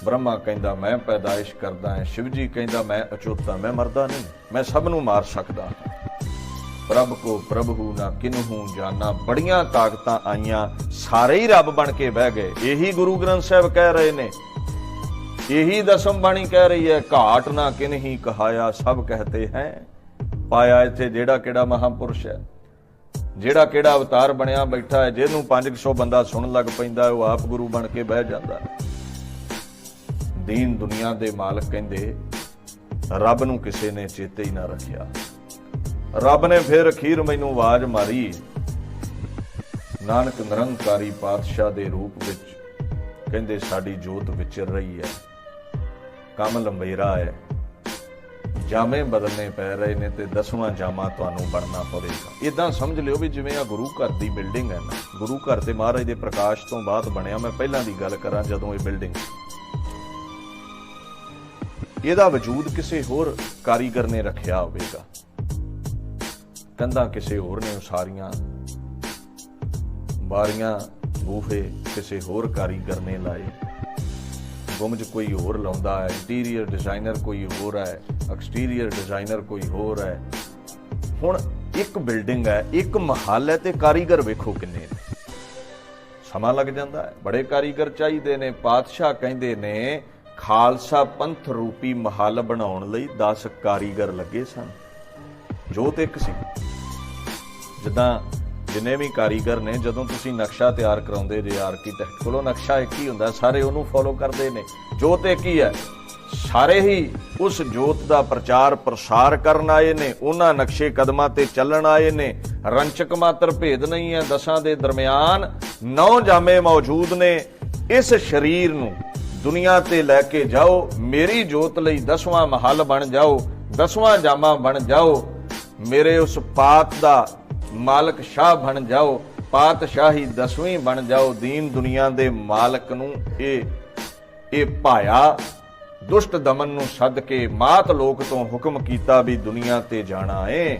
ਬ੍ਰਹਮਾ ਕਹਿੰਦਾ ਮੈਂ ਪੈਦਾਇਸ਼ ਕਰਦਾ ਹਾਂ। ਸ਼ਿਵ ਜੀ ਕਹਿੰਦਾ ਮੈਂ ਅਚੁੱਤ ਹਾਂ, ਮੈਂ ਮਰਦਾ ਨਹੀਂ, ਮੈਂ ਸਭ ਨੂੰ ਮਾਰ ਸਕਦਾ ਹਾਂ। ਪ੍ਰਭ ਕੋ ਪ੍ਰਭੂ ਨਾ ਕਿਨਹੂ ਜਾਣਾ। ਬੜੀਆਂ ਤਾਕਤਾਂ ਆਈਆਂ, ਸਾਰੇ ਹੀ ਰੱਬ ਬਣ ਕੇ ਬਹਿ ਗਏ। ਇਹੀ ਗੁਰੂ ਗ੍ਰੰਥ ਸਾਹਿਬ ਕਹਿ ਰਹੇ ਨੇ, ਇਹੀ ਦਸਮ ਬਾਣੀ ਕਹਿ ਰਹੀ ਹੈ, ਘਾਟ ਨਾ ਕਿਨਹੀ ਕਹਾਇਆ ਸਭ ਕਹਤੇ ਹੈ। ਪਾਇਆ ਇੱਥੇ ਜਿਹੜਾ ਕਿਹੜਾ ਮਹਾਂਪੁਰਸ਼ ਹੈ, ਜਿਹੜਾ ਕਿਹੜਾ ਅਵਤਾਰ ਬਣਿਆ ਬੈਠਾ ਹੈ, ਜਿਹਨੂੰ 500 ਬੰਦਾ ਸੁਣਨ ਲੱਗ ਪੈਂਦਾ, ਉਹ ਆਪ ਗੁਰੂ ਬਣ ਕੇ ਬਹਿ ਜਾਂਦਾ। ਦੀਨ ਦੁਨੀਆ ਦੇ ਮਾਲਕ ਕਹਿੰਦੇ ਰੱਬ ਨੂੰ ਕਿਸੇ ਨੇ ਚੇਤੇ ਹੀ ਨਾ ਰੱਖਿਆ। ਰੱਬ ਨੇ ਫਿਰ ਅਖੀਰ ਮੈਨੂੰ ਆਵਾਜ਼ ਮਾਰੀ। ਨਾਨਕ ਨਿਰੰਕਾਰੀ ਪਾਤਸ਼ਾਹ ਦੇ ਰੂਪ ਵਿੱਚ ਕਹਿੰਦੇ ਸਾਡੀ ਜੋਤ ਵਿਚਰ ਰਹੀ ਹੈ। ਕੰਮ ਲੰਬੇਰਾ ਹੈ, ਜਾਮੇ ਬਦਲਨੇ ਪੈ ਰਹੇ ਨੇ ਤੇ 10ਵਾਂ ਜਾਮਾ ਤੁਹਾਨੂੰ ਬਣਨਾ ਪਵੇਗਾ। ਇਦਾਂ ਸਮਝ ਲਿਓ ਵੀ ਜਿਵੇਂ ਆ ਗੁਰੂ ਘਰ ਦੀ ਬਿਲਡਿੰਗ ਹੈ ਨਾ, ਗੁਰੂ ਘਰ ਤੇ ਮਹਾਰਾਜ ਦੇ ਪ੍ਰਕਾਸ਼ ਤੋਂ ਬਾਅਦ ਬਣਿਆ। ਮੈਂ ਪਹਿਲਾਂ ਦੀ ਗੱਲ ਕਰਾਂ, ਜਦੋਂ ਇਹ ਬਿਲਡਿੰਗ, ਇਹਦਾ ਵਜੂਦ ਕਿਸੇ ਹੋਰ ਕਾਰੀਗਰ ਨੇ ਰੱਖਿਆ ਹੋਵੇਗਾ। ਕੰਧਾਂ ਕਿਸੇ ਹੋਰ ਨੇ ਉਸਾਰੀਆਂ, ਬਾਰੀਆਂ ਬੂਹੇ ਕਿਸੇ ਹੋਰ ਕਾਰੀਗਰ ਨੇ ਲਾਏ, ਗੁੰਮਜ ਕੋਈ ਹੋਰ ਲਾਉਂਦਾ ਹੈ, ਇੰਟੀਰੀਅਰ ਡਿਜ਼ਾਈਨਰ ਕੋਈ ਹੋਰ ਹੈ, ਐਕਸਟੀਰੀਅਰ ਡਿਜ਼ਾਈਨਰ ਕੋਈ ਹੋਰ ਹੈ। ਹੁਣ ਇੱਕ ਬਿਲਡਿੰਗ ਹੈ, ਇੱਕ ਮਹੱਲ ਹੈ ਤੇ ਕਾਰੀਗਰ ਵੇਖੋ ਕਿੰਨੇ ਨੇ। ਸਮਾਂ ਲੱਗ ਜਾਂਦਾ ਹੈ, ਬੜੇ ਕਾਰੀਗਰ ਚਾਹੀਦੇ ਨੇ। ਪਾਤਸ਼ਾਹ ਕਹਿੰਦੇ ਨੇ ਖਾਲਸਾ ਪੰਥ ਰੂਪੀ ਮਹੱਲ ਬਣਾਉਣ ਲਈ 10 ਕਾਰੀਗਰ ਲੱਗੇ ਸਨ। ਜੋਤ ਇੱਕ ਸੀ। ਜਿੱਦਾਂ ਜਿੰਨੇ ਵੀ ਕਾਰੀਗਰ ਨੇ, ਜਦੋਂ ਤੁਸੀਂ ਨਕਸ਼ਾ ਤਿਆਰ ਕਰਾਉਂਦੇ ਜੇ ਆਰਕੀਟੈਕਟ ਕੋਲੋਂ, ਨਕਸ਼ਾ ਇੱਕ ਹੀ ਹੁੰਦਾ, ਸਾਰੇ ਉਹਨੂੰ ਫੋਲੋ ਕਰਦੇ ਨੇ। ਜੋਤ ਇੱਕ ਹੀ ਹੈ, ਸਾਰੇ ਹੀ ਉਸ ਜੋਤ ਦਾ ਪ੍ਰਚਾਰ ਪ੍ਰਸਾਰ ਕਰਨ ਆਏ ਨੇ, ਉਹਨਾਂ ਨਕਸ਼ੇ ਕਦਮਾਂ ਤੇ ਚੱਲਣ ਆਏ ਨੇ। ਰੰਚਕ ਮਾਤਰ ਭੇਦ ਨਹੀਂ ਹੈ, 10 ਦੇ ਦਰਮਿਆਨ 9 ਜਾਮੇ ਮੌਜੂਦ ਨੇ। ਇਸ ਸਰੀਰ ਨੂੰ ਦੁਨੀਆ ਤੇ ਲੈ ਕੇ ਜਾਓ, ਮੇਰੀ ਜੋਤ ਲਈ 10ਵਾਂ ਮਹੱਲ ਬਣ ਜਾਓ, 10ਵਾਂ ਜਾਮਾ ਬਣ ਜਾਓ, ਮੇਰੇ ਉਸ ਪਾਤ ਦਾ ਮਾਲਕ ਸ਼ਾਹ ਬਣ ਜਾਓ, ਪਾਤਸ਼ਾਹੀ 10ਵੀਂ ਬਣ ਜਾਓ। ਦੀਨ ਦੁਨੀਆ ਦੇ ਮਾਲਕ ਨੂੰ ਇਹ ਭਾਇਆ ਦੁਸ਼ਟ ਦਮਨ ਨੂੰ ਸੱਦ ਕੇ ਮਾਤ ਲੋਕ ਤੋਂ ਹੁਕਮ ਕੀਤਾ ਵੀ ਦੁਨੀਆ ਤੇ ਜਾਣਾ ਏ।